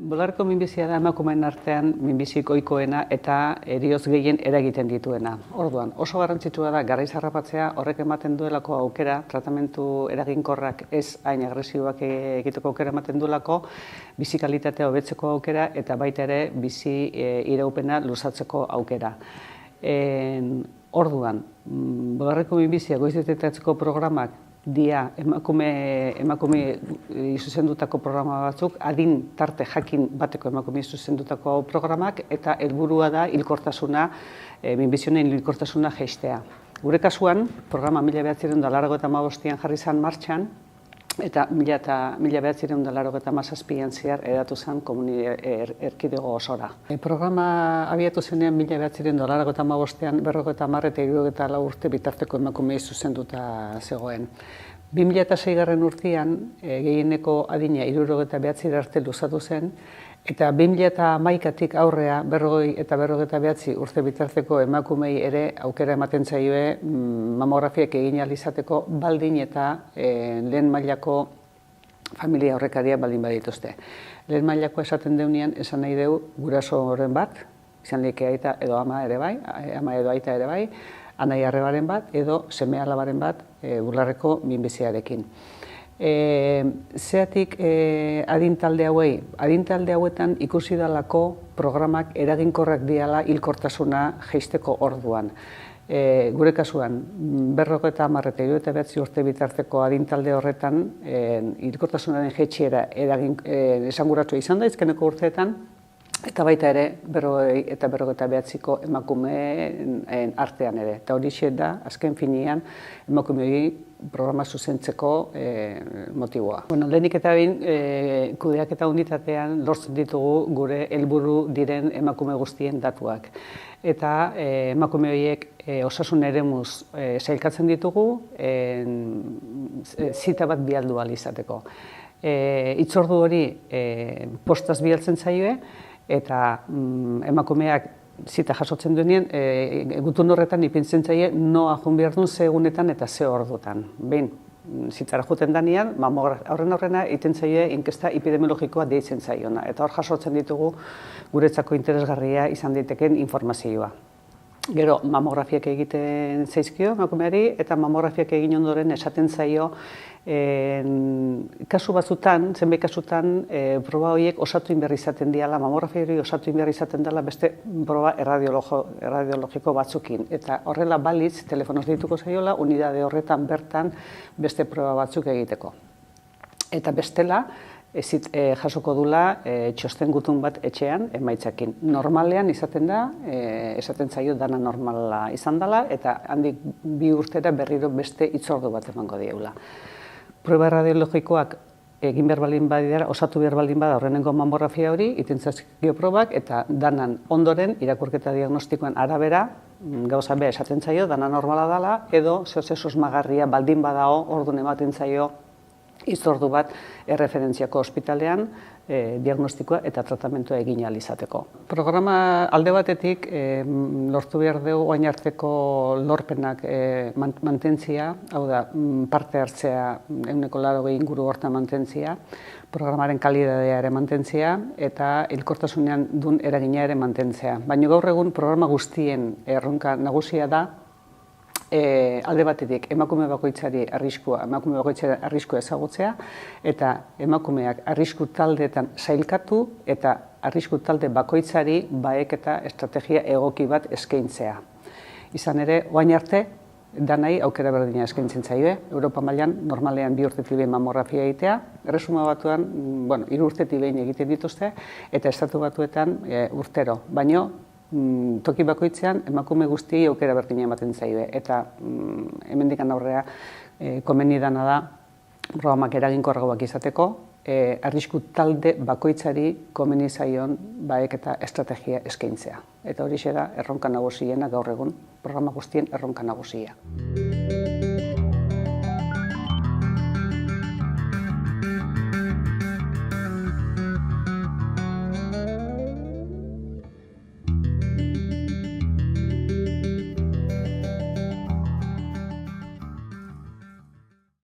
Bularreko minbizia da emakumeen artean minbizik ohikoena eta heriotz gehien eragiten dituena. Orduan, oso garrantzitsua da garaiz harrapatzea, horrek ematen duelako aukera, tratamentu eraginkorrak ez hain agresiboak egiteko aukera ematen duelako, bizi kalitatea hobetzeko aukera eta baita ere bizi iraupena luzatzeko aukera. Orduan, bularreko minbizia goiz detektatzeko programak dia emakume zuzendutako programa batzuk, adin tarte jakin bateko emakume zuzendutako programak, eta helburua da hilkortasuna, minbizioen hilkortasuna jaistea. Gure kasuan, programa 1985an jarri zen martxan, eta 1987an zehar eratu zen erkidego osora. Programa abiatu zenean 1985an 50 eta 64 urte bitarteko emakumei zuzenduta zegoen. 2006 urtean gehieneko adina 69 arte luzatu zen, eta 2011tik aurrea 40 eta 49 urte bitarteko emakumei ere aukera ematen zaioe mamografiak egin ahal izateko baldin eta lehen mailako familia aurrekaria baldin badituzte. Lehen mailakoa esaten deunean esan nahi deu gurasoren bat, izan lieke aita edo ama ere bai, ama edo aita ere bai, anai arrebaren bat edo seme alabaren bat bularreko minbiziarekin. Zeatik adintalde hauei? Adintalde hauetan ikusi dalako programak eraginkorrak diala hilkortasuna jaisteko orduan. Gure kasuan, 50 eta 69 urte bitarteko adintalde horretan hilkortasunaren jaitsiera esanguratsua izan da izkeneko urteetan, eta baita ere 40 eta 59ko emakumeen artean ere. Eta horixe da, azken finean, emakumeei programa zuzentzeko motiboa. Lehenik eta behin, kudeaketa unitatean lortzen ditugu gure helburu diren emakume guztien datuak. Eta emakume horiek osasun eremuz sailkatzen ditugu, zita bat bialdu ahal izateko. Hitzordu hori postaz bialtzen zaioe, eta emakumeak zita jasotzen duenean, gutun horretan ipintzen zaie noa joan behar duen ze egunetan eta ze ordutan. Behin, zitara joten danean, aurrena egiten zaie inkesta epidemiologikoa deitzen zaiona, eta hor jasotzen ditugu guretzako interesgarria izan daiteken informazioa. Gero, mamografiak egiten zaizkio emakumeari, eta mamografiak egin ondoren esaten zaio kasu batzutan, zenbait kasutan, proba horiek osatu behar izaten diala, mamografia hori osatu behar izaten dela beste proba erradiologiko batzukin. Eta horrela balitz, telefonoz deituko zaiola, unidade horretan bertan beste proba batzuk egiteko. Eta bestela, jasoko dula txosten gutun bat etxean emaitzakin. Normalean izaten da, esaten zaio dana normala izan dela, eta handik 2 urtera berriro beste hitzordu bat emango dieula. Proba radiologikoak egin behar baldin badira, osatu behar baldin bada horrenengo mamografia hori, iten zaizkio probak, eta danan ondoren irakurketa diagnostikoan arabera, gauza bea esaten zaio, dana normala dela, edo zehoz susmagarria baldin badao, orduan ematen zaio hitzordu bat erreferentziako ospitalean diagnostikoa eta tratamentua egin ahal izateko. Programa alde batetik lortu behar dugu orain arteko lorpenak mantentzia, hau da, parte hartzea 80% inguru hortan mantentzia, programaren kalitatea ere mantentzia eta hilkortasunean duen eragina ere mantentzea. Baina gaur egun programa guztien erronka nagusia da alde batetik emakume bakoitzari arriskua ezagutzea, eta emakumeak arrisku taldeetan sailkatu eta arrisku talde bakoitzari baeketa estrategia egoki bat eskaintzea. Izan ere, orain arte, danai aukera berdina eskaintzen zaie. Europa mailan normalean 2 urtetik behin mamografia egitea, Erresuma Batuan 3 urtetik behin egiten dituzte, eta Estatu Batuetan urtero. Baino, toki bakoitzean emakume guztiei aukera berdina ematen zaie, eta hemendik aurrera komeni dana da programak eraginkorragoak izateko, arrisku talde bakoitzari komeni zaion baeketa estrategia eskaintzea. Eta horixe da erronka nagusiena gaur egun, programa guztien erronka nagusia.